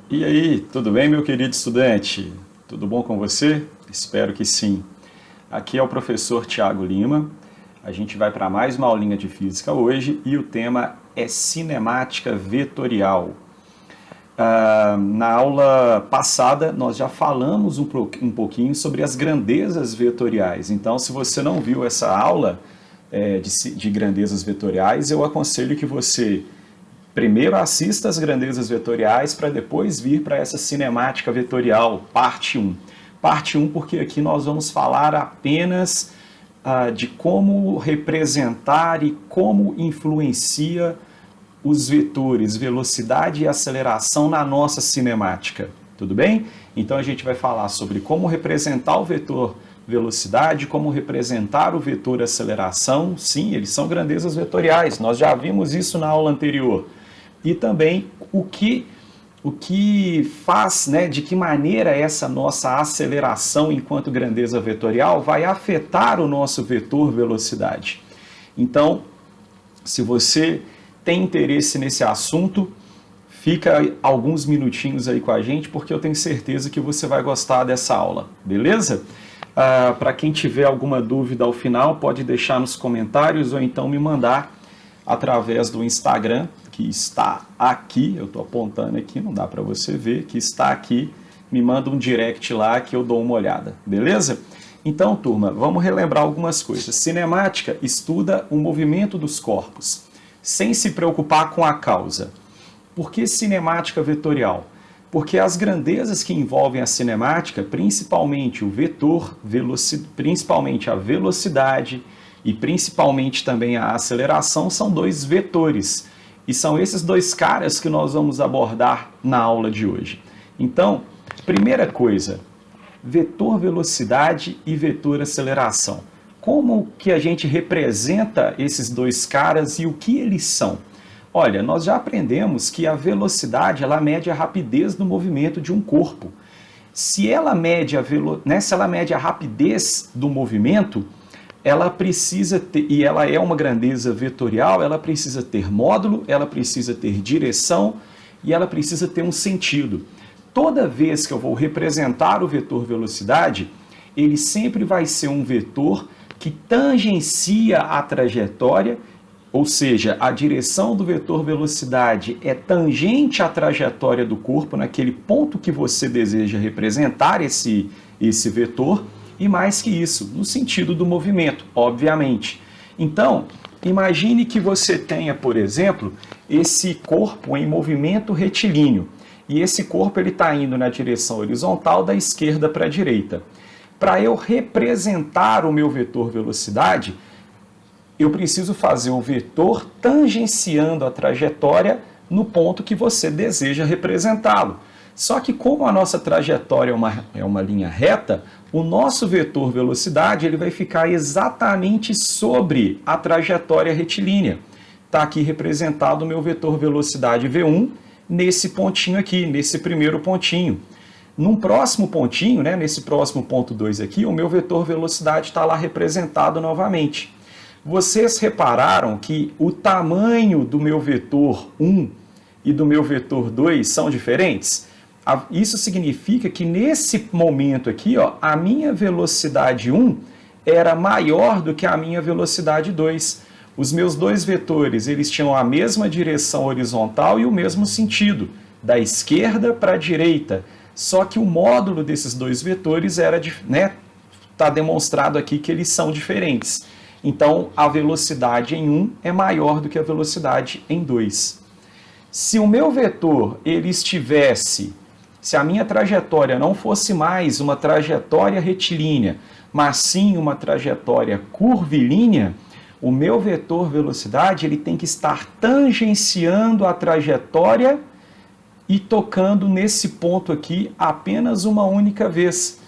E aí, tudo bem, meu querido estudante? Tudo bom com você? Espero que sim. Aqui é o professor Tiago Lima. A gente vai para mais uma aulinha de física hoje e o tema é cinemática vetorial. Na aula passada, nós já falamos um pouquinho sobre as grandezas vetoriais. Então, se você não viu essa aula de grandezas vetoriais, eu aconselho que você primeiro assista as grandezas vetoriais para depois vir para essa cinemática vetorial, parte 1. Parte 1 porque aqui nós vamos falar apenas de como representar e como influencia os vetores, velocidade e aceleração na nossa cinemática. Tudo bem? Então a gente vai falar sobre como representar o vetor velocidade, como representar o vetor aceleração. Sim, eles são grandezas vetoriais, nós já vimos isso na aula anterior. E também o que faz, de que maneira essa nossa aceleração enquanto grandeza vetorial vai afetar o nosso vetor velocidade. Então, se você tem interesse nesse assunto, fica alguns minutinhos aí com a gente, porque eu tenho certeza que você vai gostar dessa aula, beleza? Para quem tiver alguma dúvida ao final, pode deixar nos comentários ou então me mandar através do Instagram, que está aqui, eu estou apontando aqui, não dá para você ver, que está aqui, me manda um direct lá que eu dou uma olhada, beleza? Então, turma, vamos relembrar algumas coisas. Cinemática estuda o movimento dos corpos, sem se preocupar com a causa. Por que cinemática vetorial? Porque as grandezas que envolvem a cinemática, principalmente o vetor, principalmente a velocidade e principalmente também a aceleração, são dois vetores. E são esses dois caras que nós vamos abordar na aula de hoje. Então, primeira coisa, vetor velocidade e vetor aceleração. Como que a gente representa esses dois caras e o que eles são? Olha, nós já aprendemos que a velocidade ela mede a rapidez do movimento de um corpo. Se ela mede a rapidez do movimento, ela precisa ter, e ela é uma grandeza vetorial, ela precisa ter módulo, ela precisa ter direção e ela precisa ter um sentido. Toda vez que eu vou representar o vetor velocidade, ele sempre vai ser um vetor que tangencia a trajetória, ou seja, a direção do vetor velocidade é tangente à trajetória do corpo, naquele ponto que você deseja representar esse vetor, e mais que isso, no sentido do movimento, obviamente. Então, imagine que você tenha, por exemplo, esse corpo em movimento retilíneo, e esse corpo está indo na direção horizontal da esquerda para a direita. Para eu representar o meu vetor velocidade, eu preciso fazer o vetor tangenciando a trajetória no ponto que você deseja representá-lo. Só que como a nossa trajetória é uma linha reta, o nosso vetor velocidade ele vai ficar exatamente sobre a trajetória retilínea. Está aqui representado o meu vetor velocidade V1 nesse pontinho aqui, nesse primeiro pontinho. Num próximo pontinho, nesse próximo ponto 2 aqui, o meu vetor velocidade está lá representado novamente. Vocês repararam que o tamanho do meu vetor 1 e do meu vetor 2 são diferentes? Isso significa que nesse momento aqui, a minha velocidade 1 era maior do que a minha velocidade 2. Os meus dois vetores eles tinham a mesma direção horizontal e o mesmo sentido, da esquerda para a direita. Só que o módulo desses dois vetores está demonstrado aqui que eles são diferentes. Então, a velocidade em 1 é maior do que a velocidade em 2. Se o meu vetor se a minha trajetória não fosse mais uma trajetória retilínea, mas sim uma trajetória curvilínea, o meu vetor velocidade ele tem que estar tangenciando a trajetória e tocando nesse ponto aqui apenas uma única vez.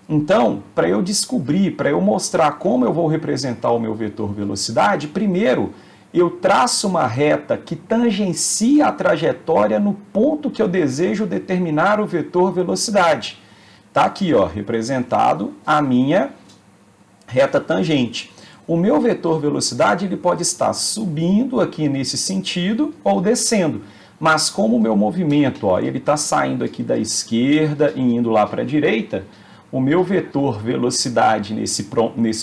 Então, para eu descobrir, para eu mostrar como eu vou representar o meu vetor velocidade, primeiro eu traço uma reta que tangencia a trajetória no ponto que eu desejo determinar o vetor velocidade. Está aqui, representado a minha reta tangente. O meu vetor velocidade ele pode estar subindo aqui nesse sentido ou descendo. Mas como o meu movimento, ó, ele está saindo aqui da esquerda e indo lá para a direita, o meu vetor velocidade nesse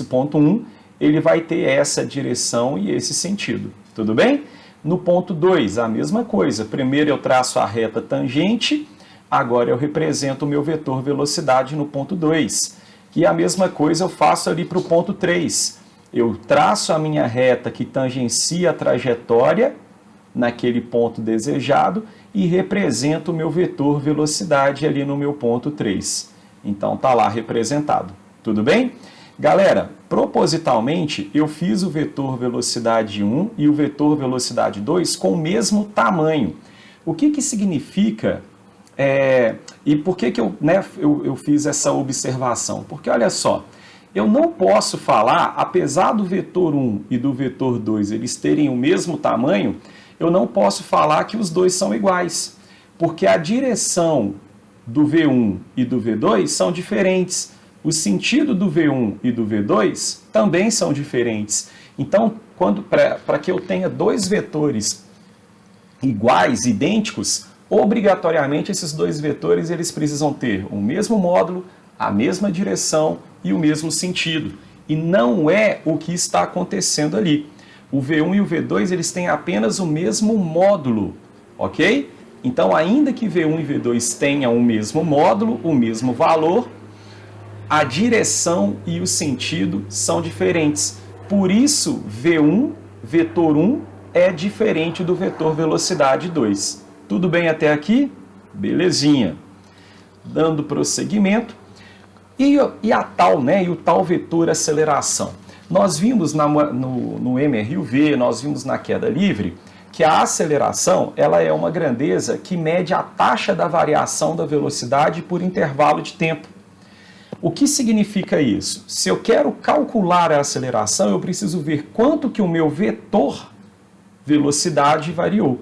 ponto 1, ele vai ter essa direção e esse sentido. Tudo bem? No ponto 2, a mesma coisa. Primeiro eu traço a reta tangente, agora eu represento o meu vetor velocidade no ponto 2. E a mesma coisa eu faço ali para o ponto 3. Eu traço a minha reta que tangencia a trajetória naquele ponto desejado e represento o meu vetor velocidade ali no meu ponto 3. Então tá lá representado. Tudo bem? Galera, propositalmente eu fiz o vetor velocidade 1 e o vetor velocidade 2 com o mesmo tamanho. O que significa e por que eu fiz essa observação? Porque olha só, eu não posso falar, apesar do vetor 1 e do vetor 2 eles terem o mesmo tamanho, eu não posso falar que os dois são iguais, porque a direção do V1 e do V2 são diferentes. O sentido do V1 e do V2 também são diferentes. Então, para que eu tenha dois vetores iguais, idênticos, obrigatoriamente esses dois vetores eles precisam ter o mesmo módulo, a mesma direção e o mesmo sentido. E não é o que está acontecendo ali. O V1 e o V2 eles têm apenas o mesmo módulo, ok? Então, ainda que V1 e V2 tenham o mesmo módulo, o mesmo valor, a direção e o sentido são diferentes. Por isso, V1, vetor 1, é diferente do vetor velocidade 2. Tudo bem até aqui? Belezinha. Dando prosseguimento. E o tal vetor aceleração? Nós vimos no MRUV, nós vimos na queda livre, que a aceleração ela é uma grandeza que mede a taxa da variação da velocidade por intervalo de tempo. O que significa isso? Se eu quero calcular a aceleração, eu preciso ver quanto que o meu vetor velocidade variou.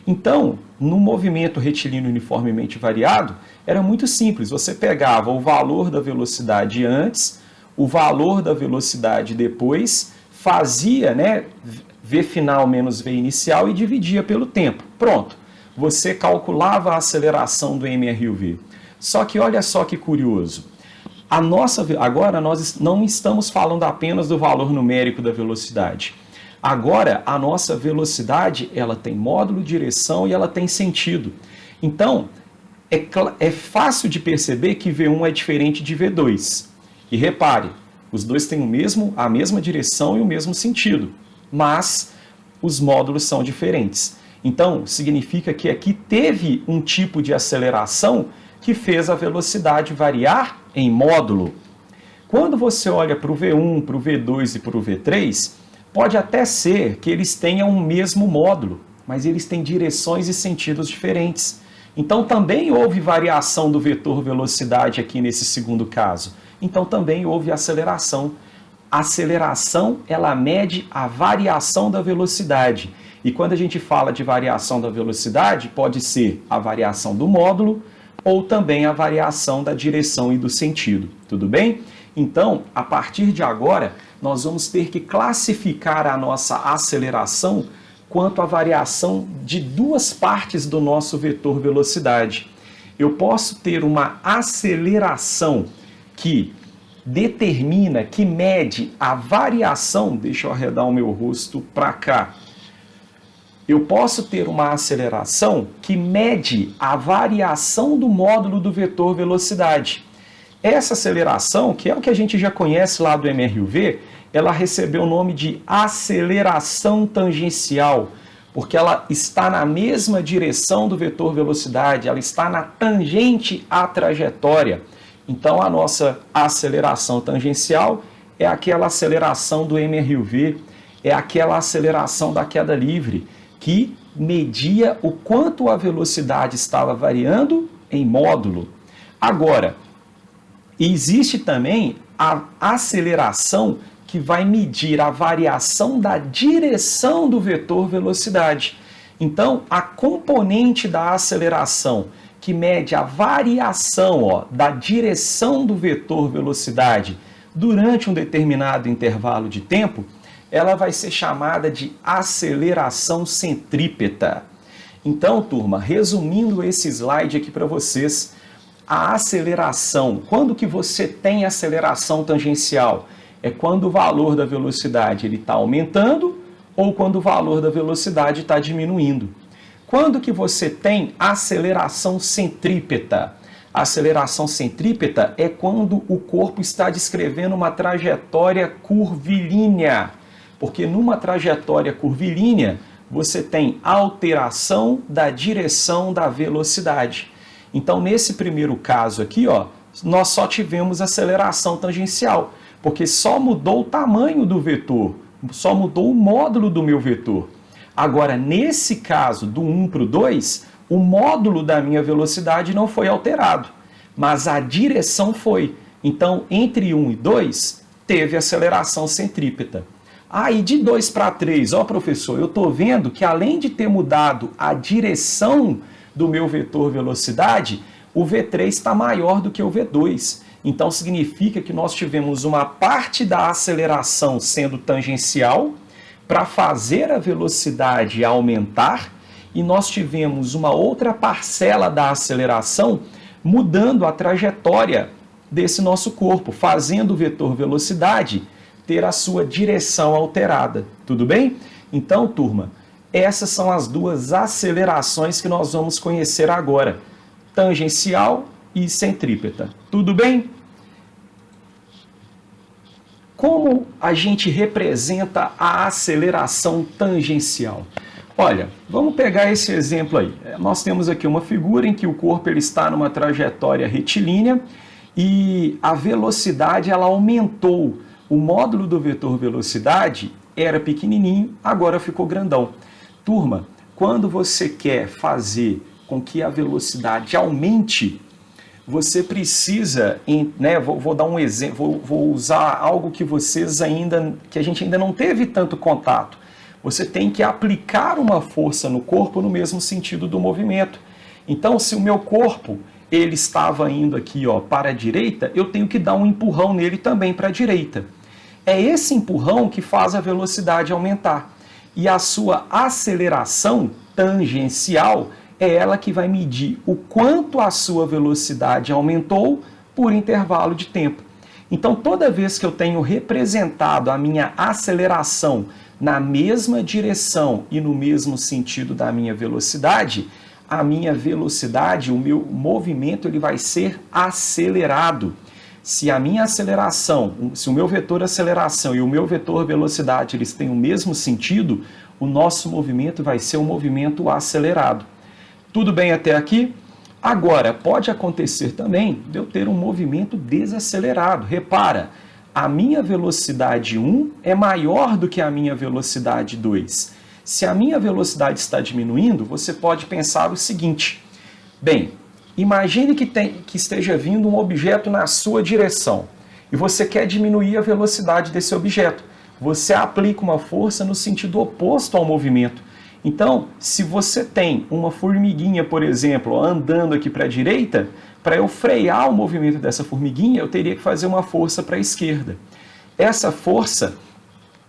Então, no movimento retilíneo uniformemente variado, era muito simples. Você pegava o valor da velocidade antes, o valor da velocidade depois, fazia, V final menos V inicial e dividia pelo tempo. Pronto. Você calculava a aceleração do MRUV. Só que olha só que curioso. Agora nós não estamos falando apenas do valor numérico da velocidade. Agora a nossa velocidade ela tem módulo, direção e ela tem sentido. Então é fácil de perceber que V1 é diferente de V2. E repare, os dois têm a mesma direção e o mesmo sentido, mas os módulos são diferentes. Então significa que aqui teve um tipo de aceleração que fez a velocidade variar em módulo. Quando você olha para o V1, para o V2 e para o V3, pode até ser que eles tenham o mesmo módulo, mas eles têm direções e sentidos diferentes. Então também houve variação do vetor velocidade aqui nesse segundo caso. Então também houve aceleração. A aceleração, ela mede a variação da velocidade. E quando a gente fala de variação da velocidade, pode ser a variação do módulo, ou também a variação da direção e do sentido, tudo bem? Então, a partir de agora, nós vamos ter que classificar a nossa aceleração quanto à variação de duas partes do nosso vetor velocidade. Eu posso ter uma aceleração que determina, que mede a variação, deixa eu arredar o meu rosto para cá, eu posso ter uma aceleração que mede a variação do módulo do vetor velocidade. Essa aceleração, que é o que a gente já conhece lá do MRUV, ela recebeu o nome de aceleração tangencial, porque ela está na mesma direção do vetor velocidade, ela está na tangente à trajetória. Então a nossa aceleração tangencial é aquela aceleração do MRUV, é aquela aceleração da queda livre, que media o quanto a velocidade estava variando em módulo. Agora, existe também a aceleração que vai medir a variação da direção do vetor velocidade. Então, a componente da aceleração que mede a variação da direção do vetor velocidade durante um determinado intervalo de tempo, ela vai ser chamada de aceleração centrípeta. Então, turma, resumindo esse slide aqui para vocês, a aceleração, quando que você tem aceleração tangencial? É quando o valor da velocidade está aumentando ou quando o valor da velocidade está diminuindo. Quando que você tem aceleração centrípeta? A aceleração centrípeta é quando o corpo está descrevendo uma trajetória curvilínea, porque numa trajetória curvilínea você tem alteração da direção da velocidade. Então, nesse primeiro caso aqui, ó, nós só tivemos aceleração tangencial, porque só mudou o tamanho do vetor, só mudou o módulo do meu vetor. Agora, nesse caso, do 1 para o 2, o módulo da minha velocidade não foi alterado, mas a direção foi. Então, entre 1 e 2, teve aceleração centrípeta. Aí, de 2 para 3, ó professor, eu estou vendo que além de ter mudado a direção do meu vetor velocidade, o V3 está maior do que o V2. Então, significa que nós tivemos uma parte da aceleração sendo tangencial para fazer a velocidade aumentar e nós tivemos uma outra parcela da aceleração mudando a trajetória desse nosso corpo, fazendo o vetor velocidade ter a sua direção alterada. Tudo bem? Então, turma, essas são as duas acelerações que nós vamos conhecer agora, tangencial e centrípeta. Tudo bem? Como a gente representa a aceleração tangencial? Olha, vamos pegar esse exemplo aí. Nós temos aqui uma figura em que o corpo ele está numa trajetória retilínea e a velocidade ela aumentou. O módulo do vetor velocidade era pequenininho, agora ficou grandão. Turma, quando você quer fazer com que a velocidade aumente, você precisa, né, vou dar um exemplo, vou usar algo que que a gente ainda não teve tanto contato. Você tem que aplicar uma força no corpo no mesmo sentido do movimento. Então, se o meu corpo ele estava indo aqui, ó, para a direita, eu tenho que dar um empurrão nele também para a direita. É esse empurrão que faz a velocidade aumentar. E a sua aceleração tangencial é ela que vai medir o quanto a sua velocidade aumentou por intervalo de tempo. Então, toda vez que eu tenho representado a minha aceleração na mesma direção e no mesmo sentido da minha velocidade, a minha velocidade, o meu movimento, ele vai ser acelerado. Se a minha aceleração, se o meu vetor aceleração e o meu vetor velocidade eles têm o mesmo sentido, o nosso movimento vai ser um movimento acelerado. Tudo bem até aqui? Agora, pode acontecer também de eu ter um movimento desacelerado. Repara, a minha velocidade 1 é maior do que a minha velocidade 2. Se a minha velocidade está diminuindo, você pode pensar o seguinte: bem, imagine que esteja vindo um objeto na sua direção e você quer diminuir a velocidade desse objeto. Você aplica uma força no sentido oposto ao movimento. Então, se você tem uma formiguinha, por exemplo, andando aqui para a direita, para eu frear o movimento dessa formiguinha, eu teria que fazer uma força para a esquerda. Essa força,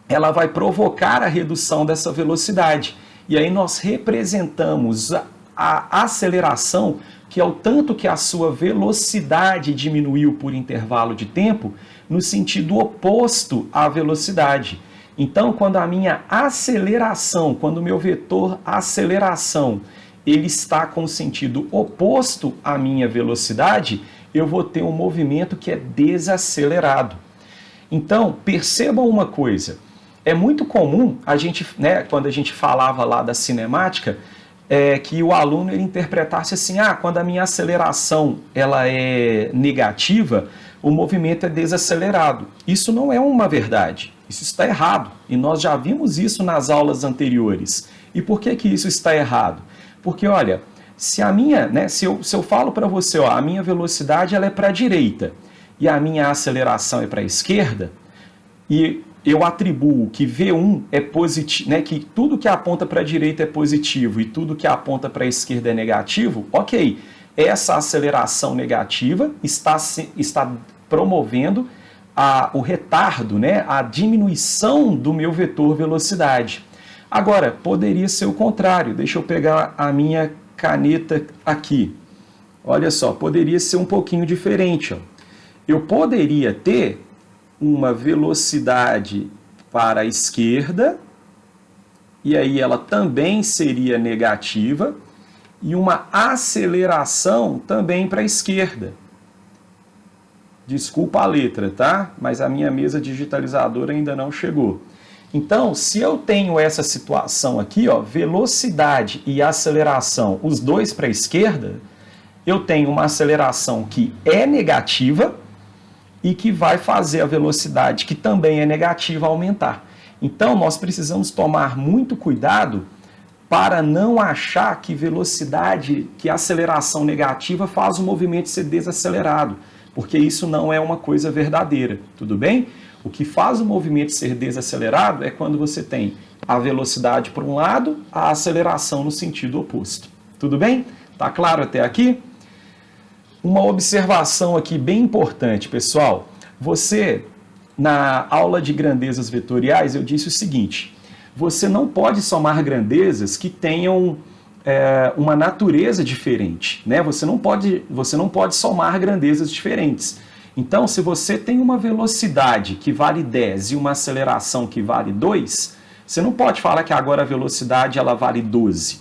ela vai provocar a redução dessa velocidade. E aí nós representamos a aceleração, que é o tanto que a sua velocidade diminuiu por intervalo de tempo, no sentido oposto à velocidade. Então, quando a minha aceleração, quando o meu vetor aceleração, ele está com o sentido oposto à minha velocidade, eu vou ter um movimento que é desacelerado. Então, percebam uma coisa, é muito comum, né, quando a gente falava lá da cinemática, que o aluno ele interpretasse assim, quando a minha aceleração ela é negativa, o movimento é desacelerado. Isso não é uma verdade, isso está errado, e nós já vimos isso nas aulas anteriores. E por que isso está errado? Porque, olha, se eu falo para você, ó, a minha velocidade ela é para a direita, e a minha aceleração é para a esquerda, e eu atribuo que V1 é positivo, né, que tudo que aponta para a direita é positivo e tudo que aponta para a esquerda é negativo, ok, essa aceleração negativa está promovendo o retardo, né, a diminuição do meu vetor velocidade. Agora, poderia ser o contrário. Deixa eu pegar a minha caneta aqui. Olha só, poderia ser um pouquinho diferente. Ó. Eu poderia ter uma velocidade para a esquerda, e aí ela também seria negativa, e uma aceleração também para a esquerda. Desculpa a letra, tá? Mas a minha mesa digitalizadora ainda não chegou. Então, se eu tenho essa situação aqui, ó, velocidade e aceleração, os dois para a esquerda, eu tenho uma aceleração que é negativa e que vai fazer a velocidade, que também é negativa, aumentar. Então, nós precisamos tomar muito cuidado para não achar que velocidade, que aceleração negativa faz o movimento ser desacelerado, porque isso não é uma coisa verdadeira, tudo bem? O que faz o movimento ser desacelerado é quando você tem a velocidade por um lado, a aceleração no sentido oposto. Tudo bem? Tá claro até aqui? Uma observação aqui bem importante, pessoal. Você, na aula de grandezas vetoriais, eu disse o seguinte: você não pode somar grandezas que tenham uma natureza diferente, né? Você não pode somar grandezas diferentes. Então, se você tem uma velocidade que vale 10 e uma aceleração que vale 2, você não pode falar que agora a velocidade ela vale 12,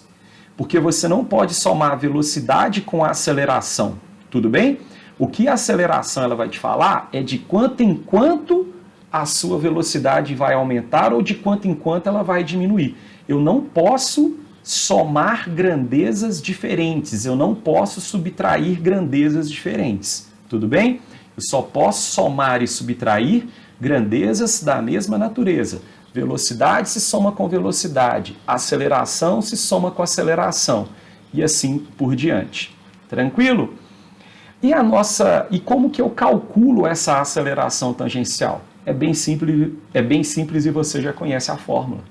porque você não pode somar a velocidade com a aceleração, tudo bem? O que a aceleração ela vai te falar é de quanto em quanto a sua velocidade vai aumentar ou de quanto em quanto ela vai diminuir. Eu não posso somar grandezas diferentes, eu não posso subtrair grandezas diferentes, tudo bem? Eu só posso somar e subtrair grandezas da mesma natureza. Velocidade se soma com velocidade, aceleração se soma com aceleração e assim por diante. Tranquilo? E como que eu calculo essa aceleração tangencial? É bem simples e você já conhece a fórmula.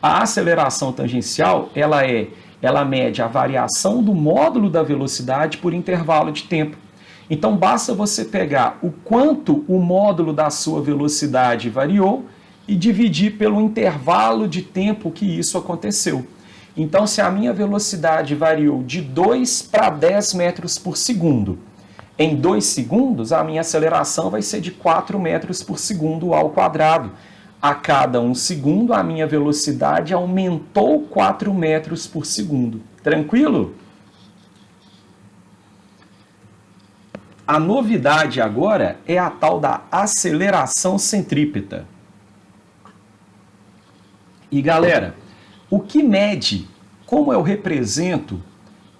A aceleração tangencial, ela mede a variação do módulo da velocidade por intervalo de tempo. Então, basta você pegar o quanto o módulo da sua velocidade variou e dividir pelo intervalo de tempo que isso aconteceu. Então, se a minha velocidade variou de 2 para 10 metros por segundo, em 2 segundos, a minha aceleração vai ser de 4 metros por segundo ao quadrado. A cada 1 segundo, a minha velocidade aumentou 4 metros por segundo. Tranquilo? A novidade agora é a tal da aceleração centrípeta. E galera, o que mede, como eu represento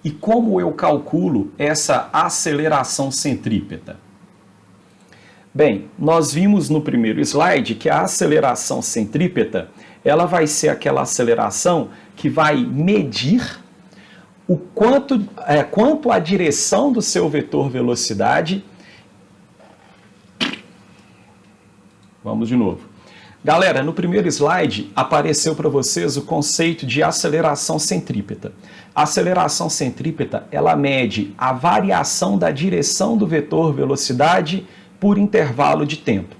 e como eu calculo essa aceleração centrípeta? Bem, nós vimos no primeiro slide que a aceleração centrípeta, ela vai ser aquela aceleração que vai medir o quanto a direção do seu vetor velocidade. Vamos de novo. Galera, no primeiro slide apareceu para vocês o conceito de aceleração centrípeta. A aceleração centrípeta, ela mede a variação da direção do vetor velocidade por intervalo de tempo.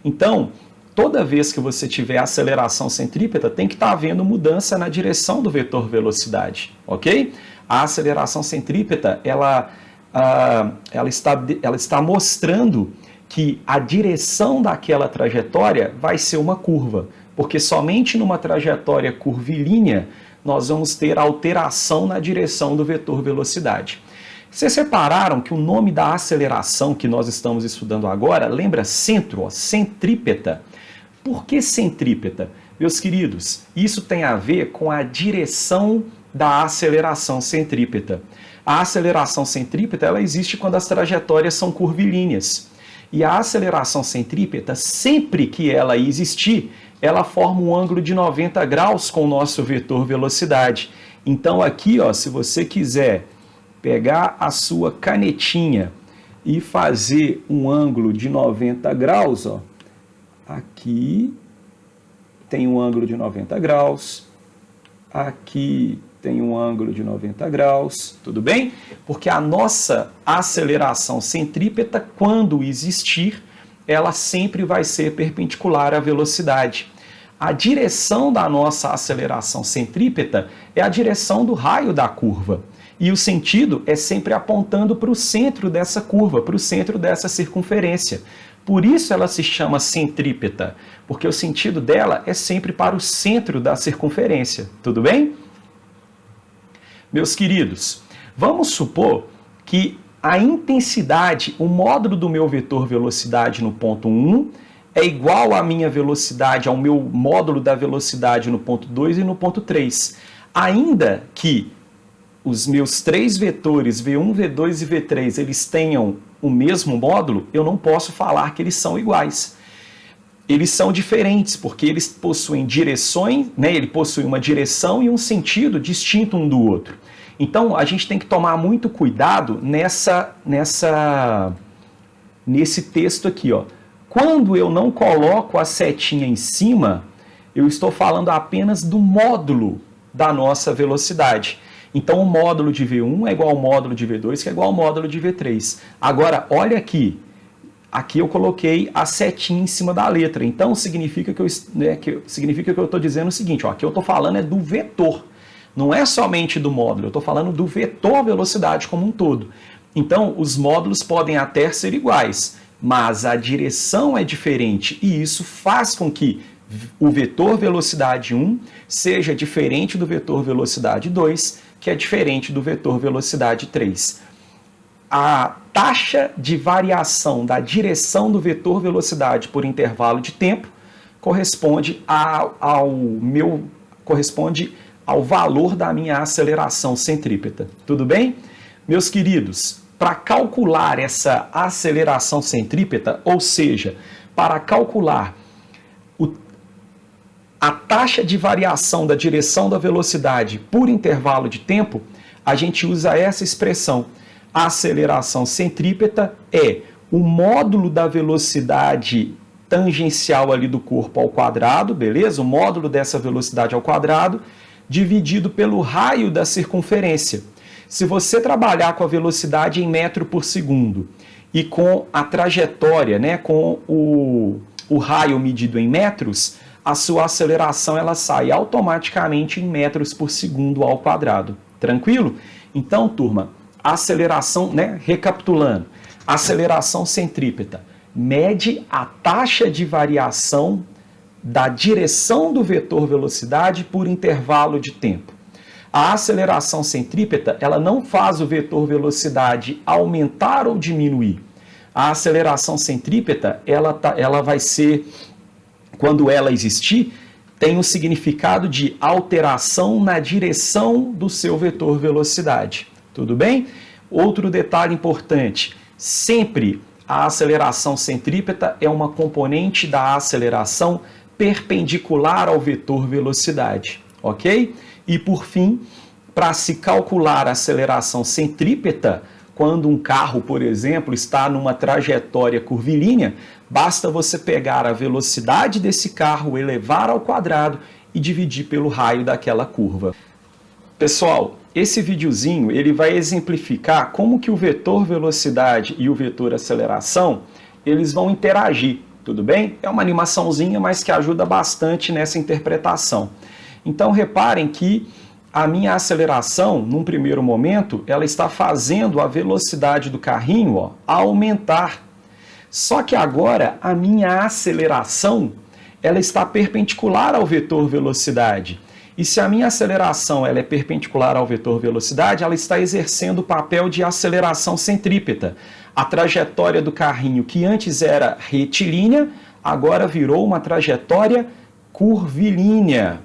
Então, toda vez que você tiver aceleração centrípeta, tem que estar havendo mudança na direção do vetor velocidade, ok? A aceleração centrípeta, ela está mostrando que a direção daquela trajetória vai ser uma curva, porque somente numa trajetória curvilínea nós vamos ter alteração na direção do vetor velocidade. Vocês repararam que o nome da aceleração que nós estamos estudando agora lembra centro, ó, centrípeta? Por que centrípeta? Meus queridos, isso tem a ver com a direção da aceleração centrípeta. A aceleração centrípeta, ela existe quando as trajetórias são curvilíneas. E a aceleração centrípeta, sempre que ela existir, ela forma um ângulo de 90 graus com o nosso vetor velocidade. Então aqui, ó, se você quiser pegar a sua canetinha e fazer um ângulo de 90 graus, ó, aqui tem um ângulo de 90 graus, aqui tem um ângulo de 90 graus, tudo bem? Porque a nossa aceleração centrípeta, quando existir, ela sempre vai ser perpendicular à velocidade. A direção da nossa aceleração centrípeta é a direção do raio da curva. E o sentido é sempre apontando para o centro dessa curva, para o centro dessa circunferência. Por isso ela se chama centrípeta, porque o sentido dela é sempre para o centro da circunferência. Tudo bem? Meus queridos, vamos supor que a intensidade, o módulo do meu vetor velocidade no ponto 1 é igual à minha velocidade, ao meu módulo da velocidade no ponto 2 e no ponto 3. Ainda que os meus três vetores, V1, V2 e V3, eles tenham o mesmo módulo, eu não posso falar que eles são iguais. Eles são diferentes, porque eles possuem direções, né? Ele possui uma direção e um sentido distinto um do outro. Então, a gente tem que tomar muito cuidado nesse texto aqui, ó. Quando eu não coloco a setinha em cima, eu estou falando apenas do módulo da nossa velocidade. Então, o módulo de V1 é igual ao módulo de V2, que é igual ao módulo de V3. Agora, olha aqui. Aqui eu coloquei a setinha em cima da letra. Então, significa que eu estou dizendo o seguinte, ó, aqui eu estou falando é do vetor. Não é somente do módulo, eu estou falando do vetor velocidade como um todo. Então, os módulos podem até ser iguais, mas a direção é diferente e isso faz com que o vetor velocidade 1 seja diferente do vetor velocidade 2, que é diferente do vetor velocidade 3. A taxa de variação da direção do vetor velocidade por intervalo de tempo corresponde ao valor da minha aceleração centrípeta. Tudo bem? Meus queridos, para calcular essa aceleração centrípeta, ou seja, para calcular a taxa de variação da direção da velocidade por intervalo de tempo, a gente usa essa expressão. A aceleração centrípeta é o módulo da velocidade tangencial ali do corpo ao quadrado, beleza? O módulo dessa velocidade ao quadrado, dividido pelo raio da circunferência. Se você trabalhar com a velocidade em metro por segundo e com a trajetória, né, com o raio medido em metros, a sua aceleração ela sai automaticamente em metros por segundo ao quadrado. Tranquilo? Então, turma, a aceleração, né, recapitulando, a aceleração centrípeta mede a taxa de variação da direção do vetor velocidade por intervalo de tempo. A aceleração centrípeta, ela não faz o vetor velocidade aumentar ou diminuir. A aceleração centrípeta, ela vai ser, quando ela existir, tem o significado de alteração na direção do seu vetor velocidade. Tudo bem? Outro detalhe importante, sempre a aceleração centrípeta é uma componente da aceleração perpendicular ao vetor velocidade, ok? E por fim, para se calcular a aceleração centrípeta, quando um carro, por exemplo, está numa trajetória curvilínea, basta você pegar a velocidade desse carro, elevar ao quadrado e dividir pelo raio daquela curva. Pessoal, esse videozinho ele vai exemplificar como que o vetor velocidade e o vetor aceleração eles vão interagir, tudo bem? É uma animaçãozinha, mas que ajuda bastante nessa interpretação. Então reparem que a minha aceleração, num primeiro momento, ela está fazendo a velocidade do carrinho, ó, aumentar. Só que agora a minha aceleração ela está perpendicular ao vetor velocidade. E se a minha aceleração ela é perpendicular ao vetor velocidade, ela está exercendo o papel de aceleração centrípeta. A trajetória do carrinho, que antes era retilínea, agora virou uma trajetória curvilínea.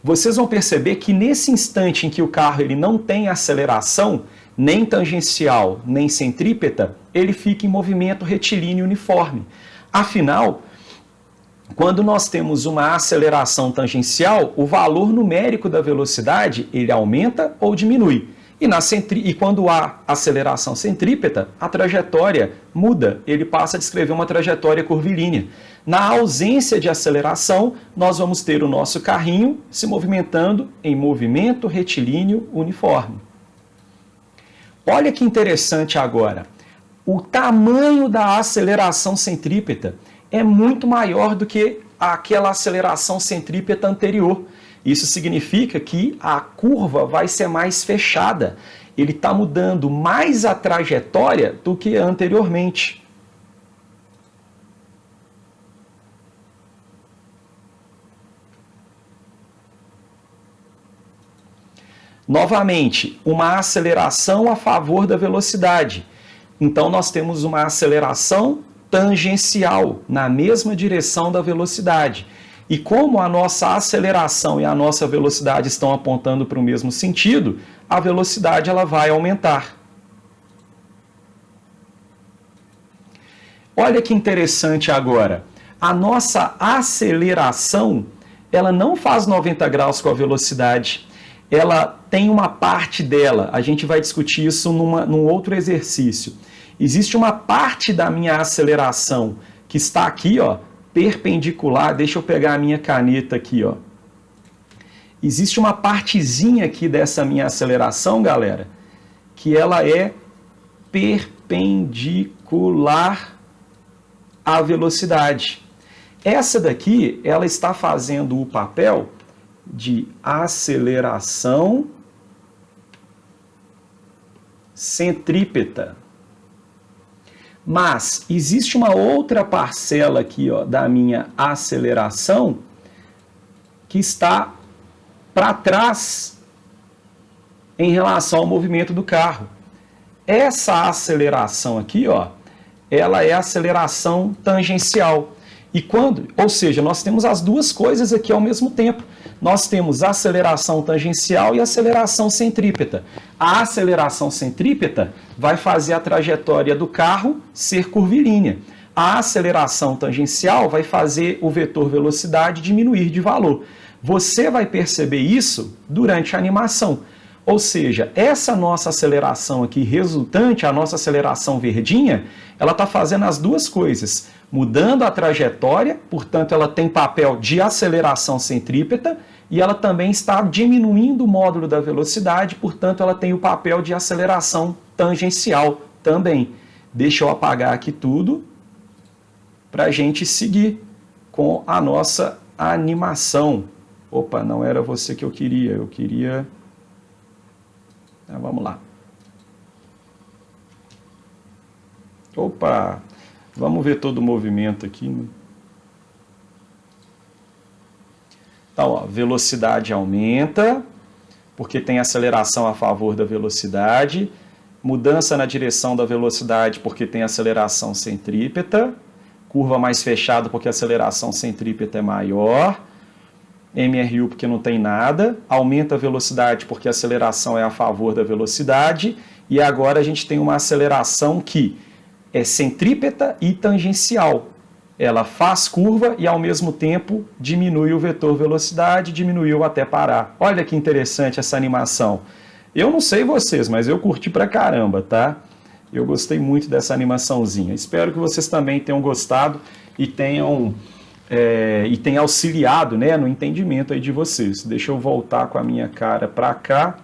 Vocês vão perceber que nesse instante em que o carro ele não tem aceleração, nem tangencial, nem centrípeta, ele fica em movimento retilíneo uniforme. Afinal, quando nós temos uma aceleração tangencial, o valor numérico da velocidade ele aumenta ou diminui. E quando há aceleração centrípeta, a trajetória muda, ele passa a descrever uma trajetória curvilínea. Na ausência de aceleração, nós vamos ter o nosso carrinho se movimentando em movimento retilíneo uniforme. Olha que interessante agora, o tamanho da aceleração centrípeta é muito maior do que aquela aceleração centrípeta anterior. Isso significa que a curva vai ser mais fechada. Ele está mudando mais a trajetória do que anteriormente. Novamente, uma aceleração a favor da velocidade. Então, nós temos uma aceleração tangencial na mesma direção da velocidade. E como a nossa aceleração e a nossa velocidade estão apontando para o mesmo sentido, a velocidade ela vai aumentar. Olha que interessante agora. A nossa aceleração, ela não faz 90 graus com a velocidade. Ela tem uma parte dela, a gente vai discutir isso num outro exercício. Existe uma parte da minha aceleração que está aqui, ó, perpendicular. Deixa eu pegar a minha caneta aqui, ó. Existe uma partezinha aqui dessa minha aceleração, galera, que ela é perpendicular à velocidade. Essa daqui, ela está fazendo o papel de aceleração centrípeta. Mas existe uma outra parcela aqui, ó, da minha aceleração que está para trás em relação ao movimento do carro. Essa aceleração aqui, ó, ela é a aceleração tangencial. Ou seja, nós temos as duas coisas aqui ao mesmo tempo. Nós temos aceleração tangencial e aceleração centrípeta. A aceleração centrípeta vai fazer a trajetória do carro ser curvilínea. A aceleração tangencial vai fazer o vetor velocidade diminuir de valor. Você vai perceber isso durante a animação. Ou seja, essa nossa aceleração aqui resultante, a nossa aceleração verdinha, ela está fazendo as duas coisas. Mudando a trajetória, portanto ela tem papel de aceleração centrípeta, e ela também está diminuindo o módulo da velocidade, portanto ela tem o papel de aceleração tangencial também. Deixa eu apagar aqui tudo para a gente seguir com a nossa animação. Opa, não era você que eu queria... vamos lá. Opa, vamos ver todo o movimento aqui, né? Então, ó, velocidade aumenta, porque tem aceleração a favor da velocidade. Mudança na direção da velocidade, porque tem aceleração centrípeta. Curva mais fechada, porque a aceleração centrípeta é maior. MRU, porque não tem nada. Aumenta a velocidade, porque a aceleração é a favor da velocidade. E agora a gente tem uma aceleração que é centrípeta e tangencial. Ela faz curva e, ao mesmo tempo, diminui o vetor velocidade, diminuiu até parar. Olha que interessante essa animação. Eu não sei vocês, mas eu curti pra caramba, tá? Eu gostei muito dessa animaçãozinha. Espero que vocês também tenham gostado e tenham auxiliado, né, no entendimento aí de vocês. Deixa eu voltar com a minha cara pra cá.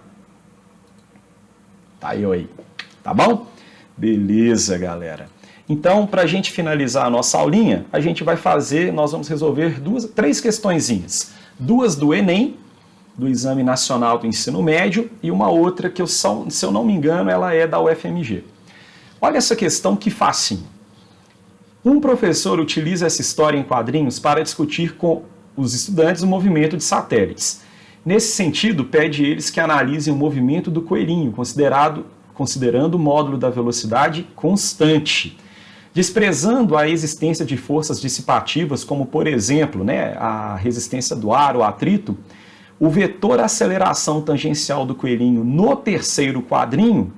Tá eu aí. Tá bom? Beleza, galera. Então, para a gente finalizar a nossa aulinha, nós vamos resolver três questõezinhas. Duas do Enem, do Exame Nacional do Ensino Médio, e uma outra que, se eu não me engano, ela é da UFMG. Olha essa questão que facinho. Um professor utiliza essa história em quadrinhos para discutir com os estudantes o movimento de satélites. Nesse sentido, pede eles que analisem o movimento do coelhinho, considerando o módulo da velocidade constante. Desprezando a existência de forças dissipativas, como, por exemplo, né, a resistência do ar, o atrito, o vetor aceleração tangencial do coelhinho no terceiro quadrinho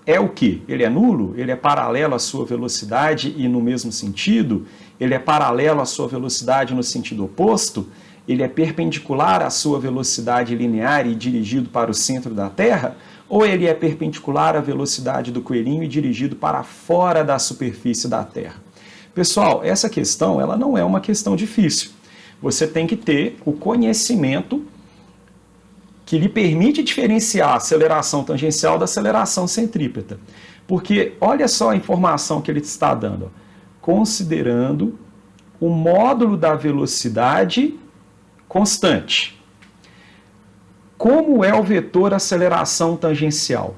é o quê? Ele é nulo? Ele é paralelo à sua velocidade e no mesmo sentido? Ele é paralelo à sua velocidade no sentido oposto? Ele é perpendicular à sua velocidade linear e dirigido para o centro da Terra? Ou ele é perpendicular à velocidade do coelhinho e dirigido para fora da superfície da Terra? Pessoal, essa questão ela não é uma questão difícil. Você tem que ter o conhecimento que lhe permite diferenciar a aceleração tangencial da aceleração centrípeta. Porque olha só a informação que ele está dando. considerando o módulo da velocidade constante. Como é o vetor aceleração tangencial?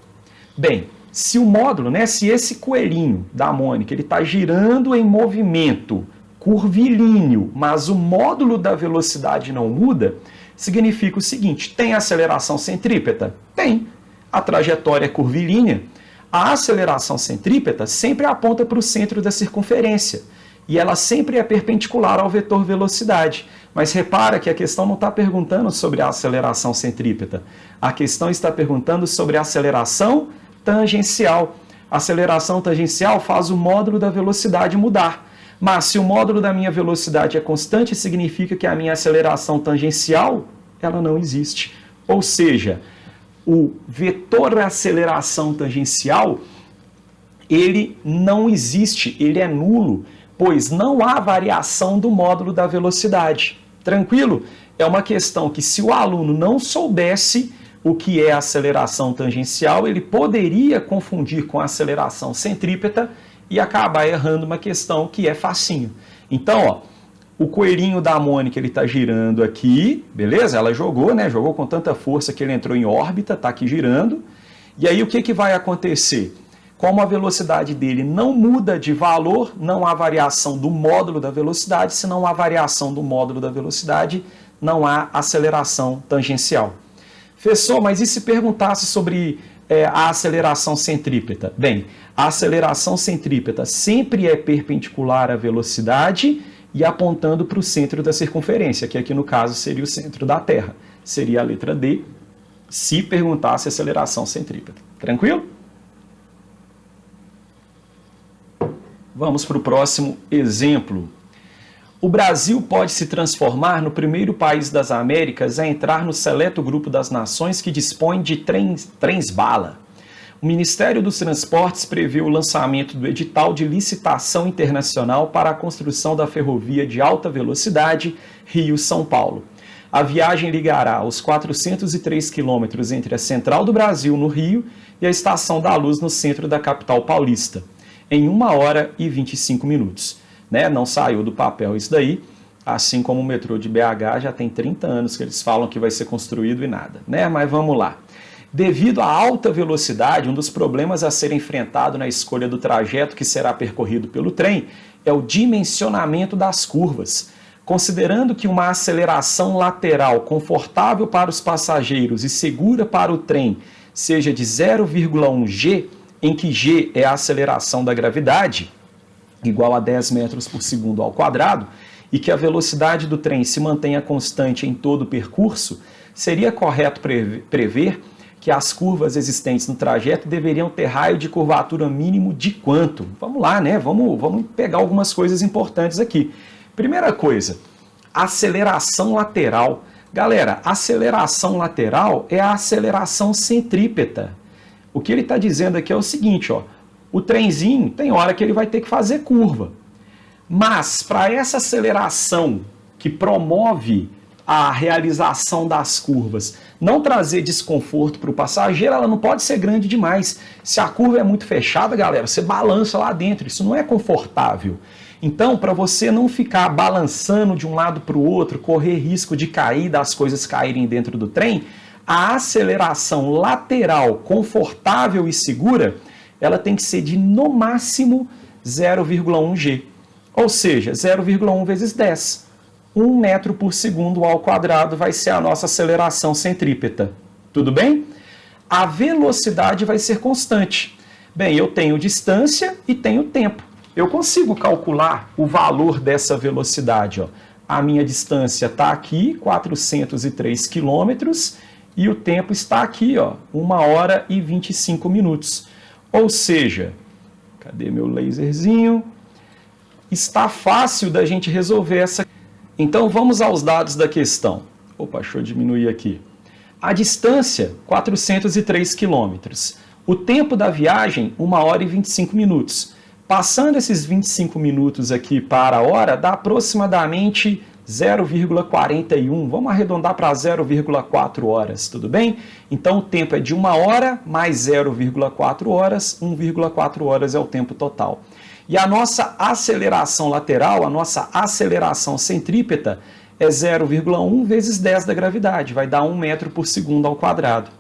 Bem, se o módulo, né, se esse coelhinho da Mônica, ele está girando em movimento curvilíneo, mas o módulo da velocidade não muda, significa o seguinte: tem aceleração centrípeta? Tem. A trajetória é curvilínea. A aceleração centrípeta sempre aponta para o centro da circunferência e ela sempre é perpendicular ao vetor velocidade. Mas repara que a questão não está perguntando sobre a aceleração centrípeta. A questão está perguntando sobre a aceleração tangencial. A aceleração tangencial faz o módulo da velocidade mudar. Mas se o módulo da minha velocidade é constante, significa que a minha aceleração tangencial, ela não existe. Ou seja, o vetor aceleração tangencial, ele não existe, ele é nulo, pois não há variação do módulo da velocidade. Tranquilo? É uma questão que, se o aluno não soubesse o que é aceleração tangencial, ele poderia confundir com aceleração centrípeta e acabar errando uma questão que é facinho. Então, ó, o coelhinho da Mônica, ele está girando aqui, beleza? Ela jogou, né? Jogou com tanta força que ele entrou em órbita, está aqui girando. E aí o que vai acontecer? Como a velocidade dele não muda de valor, não há variação do módulo da velocidade. Se não há variação do módulo da velocidade, não há aceleração tangencial. Professor, mas e se perguntasse sobre a aceleração centrípeta? Bem, a aceleração centrípeta sempre é perpendicular à velocidade e apontando para o centro da circunferência, que aqui no caso seria o centro da Terra. Seria a letra D, se perguntasse aceleração centrípeta. Tranquilo? Vamos para o próximo exemplo. O Brasil pode se transformar no primeiro país das Américas a entrar no seleto grupo das nações que dispõem de trens-bala. O Ministério dos Transportes prevê o lançamento do edital de licitação internacional para a construção da ferrovia de alta velocidade Rio-São Paulo. A viagem ligará os 403 quilômetros entre a Central do Brasil, no Rio, e a Estação da Luz, no centro da capital paulista, em 1 hora e 25 minutos. Né? Não saiu do papel isso daí, assim como o metrô de BH já tem 30 anos que eles falam que vai ser construído e nada. Né? Mas vamos lá. Devido à alta velocidade, um dos problemas a ser enfrentado na escolha do trajeto que será percorrido pelo trem é o dimensionamento das curvas. Considerando que uma aceleração lateral confortável para os passageiros e segura para o trem seja de 0,1 g, em que g é a aceleração da gravidade, igual a 10 metros por segundo ao quadrado, e que a velocidade do trem se mantenha constante em todo o percurso, seria correto prever que as curvas existentes no trajeto deveriam ter raio de curvatura mínimo de quanto? Vamos lá, né? Vamos pegar algumas coisas importantes aqui. Primeira coisa, aceleração lateral. Galera, aceleração lateral é a aceleração centrípeta. O que ele está dizendo aqui é o seguinte, ó, o trenzinho tem hora que ele vai ter que fazer curva. Mas para essa aceleração que promove a realização das curvas não trazer desconforto para o passageiro, ela não pode ser grande demais. Se a curva é muito fechada, galera, você balança lá dentro, isso não é confortável. Então, para você não ficar balançando de um lado para o outro, correr risco de cair, das coisas caírem dentro do trem, a aceleração lateral confortável e segura, ela tem que ser de no máximo 0,1 g, ou seja, 0,1 vezes 10. 1 metro por segundo ao quadrado vai ser a nossa aceleração centrípeta. Tudo bem? A velocidade vai ser constante. Bem, eu tenho distância e tenho tempo. Eu consigo calcular o valor dessa velocidade. Ó. A minha distância está aqui, 403 quilômetros, e o tempo está aqui, ó, 1 hora e 25 minutos. Ou seja, cadê meu laserzinho? Está fácil da gente resolver essa. Então vamos aos dados da questão. Opa, deixa eu diminuir aqui. A distância, 403 quilômetros. O tempo da viagem, 1 hora e 25 minutos. Passando esses 25 minutos aqui para a hora, dá aproximadamente 0,41. Vamos arredondar para 0,4 horas, tudo bem? Então o tempo é de 1 hora mais 0,4 horas, 1,4 horas é o tempo total. E a nossa aceleração lateral, a nossa aceleração centrípeta, é 0,1 vezes 10 da gravidade, vai dar 1 metro por segundo ao quadrado.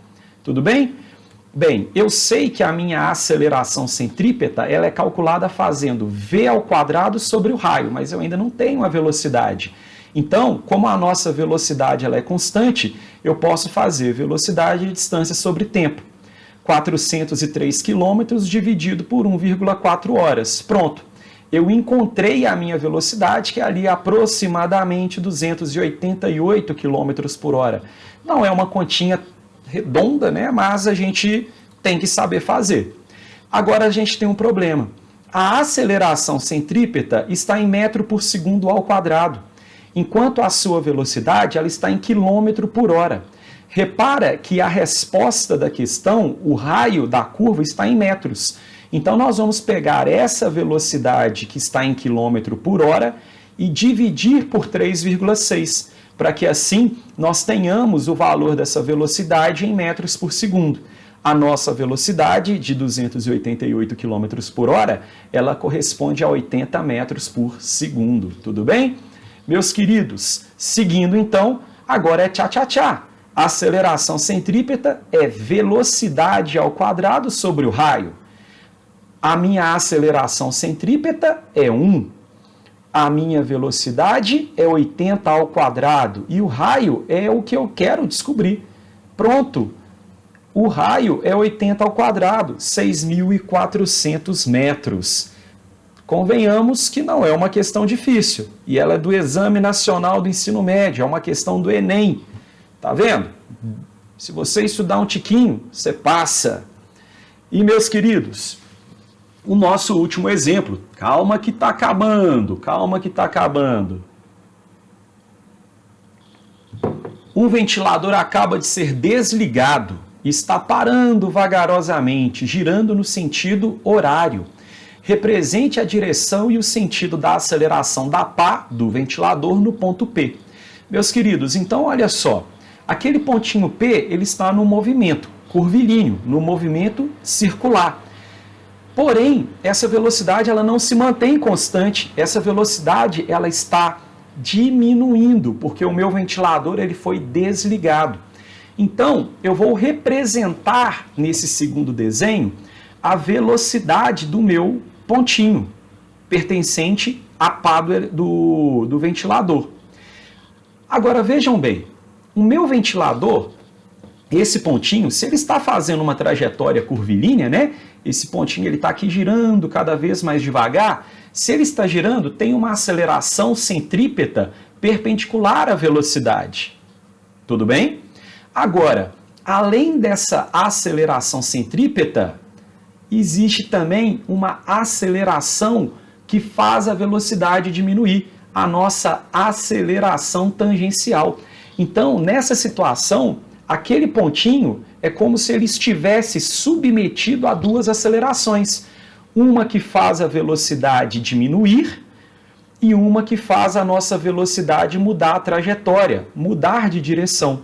Tudo bem? Bem, eu sei que a minha aceleração centrípeta ela é calculada fazendo v ao quadrado sobre o raio, mas eu ainda não tenho a velocidade. Então, como a nossa velocidade ela é constante, eu posso fazer velocidade e distância sobre tempo. 403 km dividido por 1,4 horas. Pronto. Eu encontrei a minha velocidade, que é ali aproximadamente 288 km por hora. Não é uma continha redonda, né? Mas a gente tem que saber fazer. Agora a gente tem um problema. A aceleração centrípeta está em metro por segundo ao quadrado, enquanto a sua velocidade ela está em quilômetro por hora. Repara que a resposta da questão, o raio da curva, está em metros. Então nós vamos pegar essa velocidade que está em quilômetro por hora e dividir por 3,6, para que assim nós tenhamos o valor dessa velocidade em metros por segundo. A nossa velocidade de 288 km por hora, ela corresponde a 80 metros por segundo. Tudo bem? Meus queridos, seguindo então, agora é tchá-tchá-tchá. A aceleração centrípeta é velocidade ao quadrado sobre o raio. A minha aceleração centrípeta é 1. A minha velocidade é 80 ao quadrado. E o raio é o que eu quero descobrir. Pronto. O raio é 80 ao quadrado, 6.400 metros. Convenhamos que não é uma questão difícil. E ela é do Exame Nacional do Ensino Médio, é uma questão do Enem. Tá vendo? Se você estudar um tiquinho, você passa. E, meus queridos, o nosso último exemplo. Calma que está acabando, calma que está acabando. Um ventilador acaba de ser desligado e está parando vagarosamente, girando no sentido horário. Represente a direção e o sentido da aceleração da pá do ventilador no ponto P. Meus queridos, então olha só. Aquele pontinho P, ele está no movimento curvilíneo, no movimento circular. Porém, essa velocidade ela não se mantém constante, essa velocidade ela está diminuindo, porque o meu ventilador ele foi desligado. Então, eu vou representar nesse segundo desenho a velocidade do meu pontinho, pertencente à pá do ventilador. Agora, vejam bem, o meu ventilador, esse pontinho, se ele está fazendo uma trajetória curvilínea, né? Esse pontinho ele está aqui girando cada vez mais devagar. Se ele está girando, tem uma aceleração centrípeta perpendicular à velocidade. Tudo bem? Agora, além dessa aceleração centrípeta, existe também uma aceleração que faz a velocidade diminuir, a nossa aceleração tangencial. Então, nessa situação, aquele pontinho é como se ele estivesse submetido a duas acelerações. Uma que faz a velocidade diminuir e uma que faz a nossa velocidade mudar a trajetória, mudar de direção.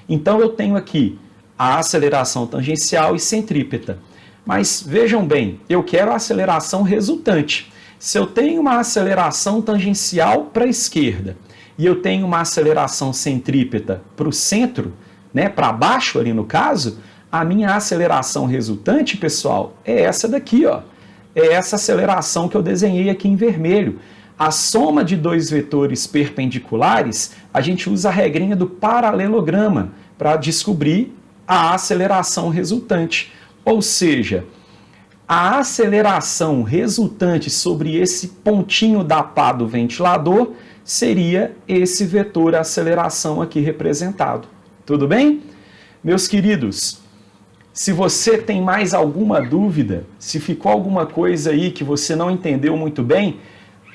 Então eu tenho aqui a aceleração tangencial e centrípeta. Mas vejam bem, eu quero a aceleração resultante. Se eu tenho uma aceleração tangencial para a esquerda e eu tenho uma aceleração centrípeta para o centro, né, para baixo ali no caso, a minha aceleração resultante, pessoal, é essa daqui, ó. É essa aceleração que eu desenhei aqui em vermelho. A soma de dois vetores perpendiculares, a gente usa a regrinha do paralelograma para descobrir a aceleração resultante. Ou seja, a aceleração resultante sobre esse pontinho da pá do ventilador seria esse vetor aceleração aqui representado. Tudo bem? Meus queridos, se você tem mais alguma dúvida, se ficou alguma coisa aí que você não entendeu muito bem,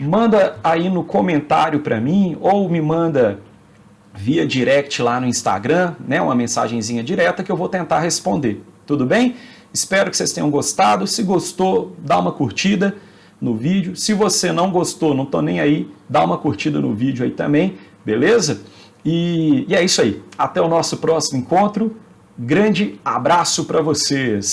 manda aí no comentário para mim ou me manda via direct lá no Instagram, né, uma mensagenzinha direta que eu vou tentar responder. Tudo bem? Espero que vocês tenham gostado. Se gostou, dá uma curtida no vídeo. Se você não gostou, não tô nem aí, dá uma curtida no vídeo aí também, beleza? E é isso aí. Até o nosso próximo encontro. Grande abraço para vocês.